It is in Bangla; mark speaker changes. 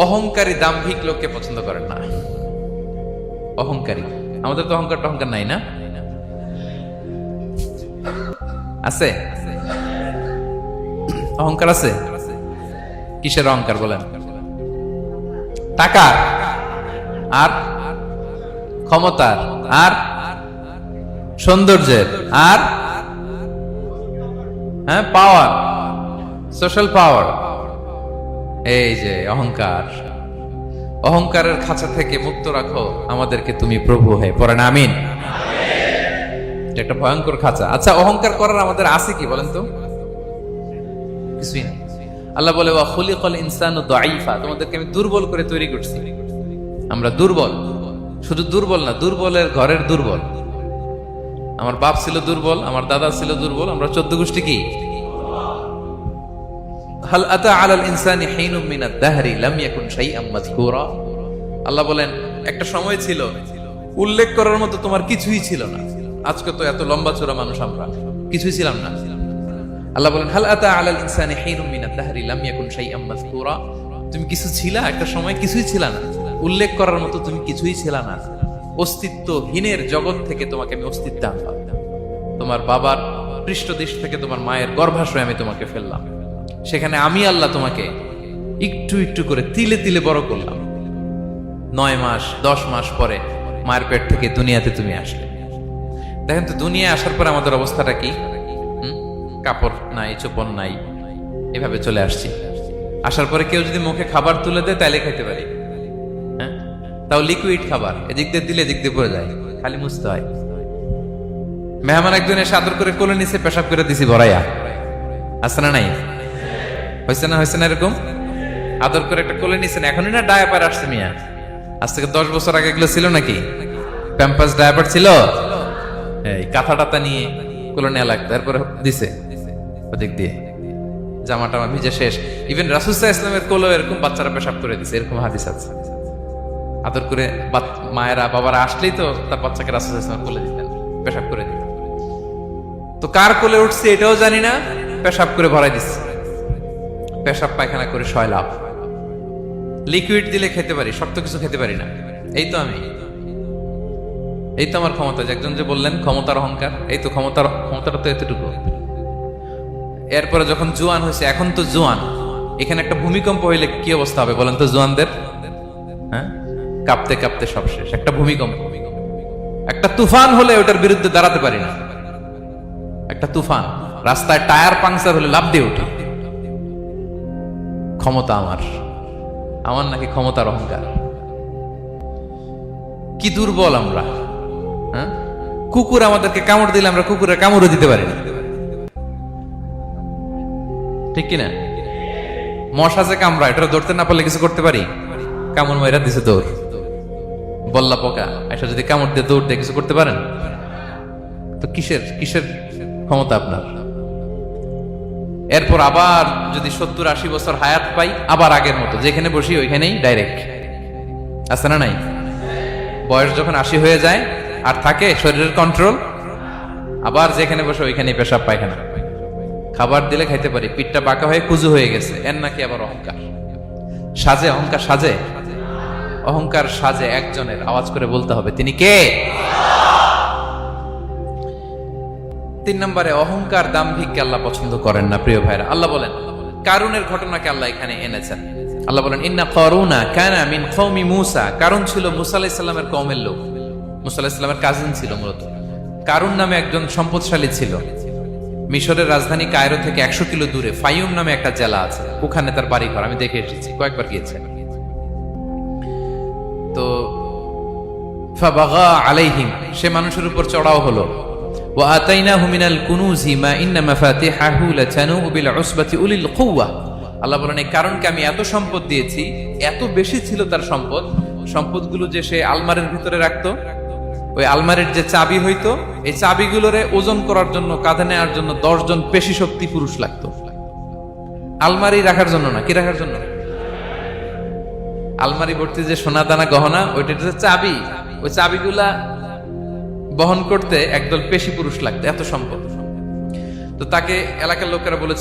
Speaker 1: অহংকারী দাম্ভিক লোককে পছন্দ করেন না। অহংকারী, আমাদের তো অহংকার টহংকার নাই না? আছে অহংকার? আছে। কিসের অহংকার বলেন? টাকার, আর ক্ষমতার, আর সৌন্দর্যের, আর হ্যাঁ পাওয়ার, সোশ্যাল পাওয়ার। এই যে অহংকার, অহংকারের খাঁচা থেকে মুক্ত রাখো আমাদেরকে তুমি প্রভু হয়ে। পড়েন আমিন। এটা একটা ভয়ঙ্কর খাঁচা। আচ্ছা, অহংকার করার আমাদের আছে কি বলেন তো? কিছুই না। আল্লাহ বলে ওয়া খুলিকাল ইনসানু দাঈফা, তোমাদেরকে আমি দুর্বল করে তৈরি করছি। আমরা দুর্বল, শুধু দুর্বল না, দুর্বলের ঘরের দুর্বল। আমার বাপ ছিল দুর্বল, আমার দাদা ছিল দুর্বল, আমরা 14 গোষ্ঠী কি? হাল আতা আলাল ইনসানি হিনুম মিনাদ দাহরি লাম ইয়াকুন শাইআম মাযকুরা। আল্লাহ বলেন একটা সময় ছিল উল্লেখ করার মতো তোমার কিছুই ছিল না। আজকে তো এত লম্বা চওড়া মানুষ, আমরা কিছুই ছিলাম না। আল্লাহ বলেন হাল আতা আলাল ইনসানি হিনুম মিনাদ দাহরি লাম ইয়াকুন শাইআম মাযকুরা। তুমি কিছু ছিলা, একটা সময় কিছুই ছিল না, উল্লেখ করার মতো তুমি কিছুই ছিল না। অস্তিত্বহীনের জগৎ থেকে তোমাকে আমি অস্তিত্ব আনলাম। তোমার বাবার পৃষ্ঠদেশ থেকে তোমার মায়ের গর্ভাশয়ে আমি তোমাকে ফেললাম। সেখানে আমি আল্লাহ তোমাকে একটু একটু করে তিলে তিলে বড় করলাম। 9 মাস 10 মাস পরে মায়ের পেট থেকে দুনিয়াতে তুমি আসলে। দেখেন তো দুনিয়ায় আসার পর আমাদের অবস্থাটা কি? কাপড় নাই, চোপন নাই, এভাবে চলে আসছি। আসার পরে কেউ যদি মুখে খাবার তুলে দেয় তাইলে খাইতে পারি, হ্যাঁ? তাও লিকুইড খাবার, এদিক দিয়ে দিলে এদিক দিয়ে পড়ে যায়, খালি মুছতে হয়। মেহমান একজন এসে আদর করে কোলে নিচে পেশাব করে দিছি ভরাইয়া, আছে না নাই? হয়েছে না, হয়েছে না? এরকম আদর করে একটা কোলে নিছেন, এখনই না ডায়াপার আসছে মিয়া। আজ থেকে 10 বছর আগে এগুলো ছিল নাকি? প্যাম্পাস ডায়াপার ছিল, এই কাঁথা টাতা নিয়ে কোলে নেওয়া লাগতো, তারপরে দিছে ওদিক দিয়ে জামা টামা ভিজে শেষ। ইভেন রাসূল সাল্লাল্লাহু আলাইহি ওয়াসাল্লামের কোলে এরকম বাচ্চারা পেশাব করে দিছে, এরকম হাদিস আছে। আদর করে মায়েরা বাবারা আসলেই তো তার বাচ্চাকে রাসূল সাল্লাল্লাহু আলাইহি ওয়াসাল্লাম কোলে দিতেন, পেশাব করে দিতেন। তো কার কোলে উঠছে এটাও জানি না, পেশাব করে ভরাই দিচ্ছে। পেশাব পায়খানা করে সয়লাভ। লিকুইড দিলে খেতে পারি, শক্ত কিছু খেতে পারি না। এই তো আমি, এই তো আমার ক্ষমতা। একজন যে বললেন ক্ষমতার অহংকার, এই তো ক্ষমতাটা তো এতটুকু। এরপরে যখন জোয়ান হয়েছে, এখন তো জোয়ান, এখানে একটা ভূমিকম্প হইলে কি অবস্থা হবে বলেন তো জোয়ানদের? হ্যাঁ, কাঁপতে কাঁপতে সব শেষ। একটা ভূমিকম্প, একটা তুফান হলে ওটার বিরুদ্ধে দাঁড়াতে পারি না। একটা তুফান, রাস্তায় টায়ার পাংচার হলে লাফ দিয়ে উঠি। ক্ষমতা আমার নাকি ক্ষমতার অহংকার। কি দুর্বল আমরা, হ্যাঁ? কুকুর আমাদেরকে কামড় দিলে আমরা কুকুরের কামড়ও দিতে পারি না, ঠিক কিনা? মশা যে কামড়া, এটা ধরতে না পারলে কিছু করতে পারি? কামড় মাইরা দিছে দৌড়। বল্লা পোকা এটা যদি কামড় দিয়ে দৌড় দিয়ে কিছু করতে পারেন? তো কিসের ক্ষমতা আপনার? এরপর আবার যদি 70-80 বছর হায়াত পাই, আবার আগের মতো যেখানে বসি ওইখানেই ডাইরেক্ট, আছে না নাই? বয়স যখন 80 হয়ে যায় আর থাকে শরীরের কন্ট্রোল, আবার যেখানে বসে ওইখানেই পেশাব পায়খানা। খাবার দিলে খাইতে পারি, পিঠটা বাঁকা হয়ে কুজু হয়ে গেছে, এর নাকি আবার অহংকার। সাজে অহংকার, সাজে অহংকার, সাজে একজনের। আওয়াজ করে বলতে হবে তিনি কে? 3 নম্বরে অহংকার দাম্ভিককে আল্লাহ পছন্দ করেন না। প্রিয় ভাইরা, আল্লাহ বলেন কারুনের ঘটনাকে আল্লাহ এখানে এনেছেন। আল্লাহ বলেন ইন্না কারুনা কানা মিন কওমি মূসা। কারুন ছিল মুসা আলাইহিস সালামের কওমের লোক, মুসা আলাইহিস সালামের কাজিন ছিল মূলত। কারুন নামে একজন সম্পদশালী ছিল। মিশরের রাজধানী কায়রো থেকে 100 কিলো দূরে ফাইয়ুম নামে একটা জেলা আছে, ওখানে তার বাড়ি ঘর। আমি দেখে এসেছি, কয়েকবার গিয়েছি। তো ফাবাগা আলাইহিম, সে মানুষের উপর চড়াও হলো। ওয়া আতাইনাহু মিনাল কুনুজি মা ইন্না মাফাতিহাহু লাতানূ বিল উসবাতি উলিল কুওয়া। আল্লাহ বলেন এই কারণকে আমি এত সম্পদ দিয়েছি, এত বেশি ছিল তার সম্পদগুলো যে সে আলমারির ভিতরে রাখতো। ওই আলমারির যে চাবি হইতো, এই চাবিগুলোরে ওজন করার জন্য, কাঁধে নেওয়ার জন্য 10 জন পেশি শক্তি পুরুষ লাগতো। আলমারি রাখার জন্য না, কি রাখার জন্য? আলমারি ভর্তি যে সোনা দানা গহনা, ওইটা যে চাবি, ওই চাবিগুলা বহন করতে একদল পেশি পুরুষ লাগতো, এত সম্পদ। তো তাকে এলাকার লোকেরা বলেছিল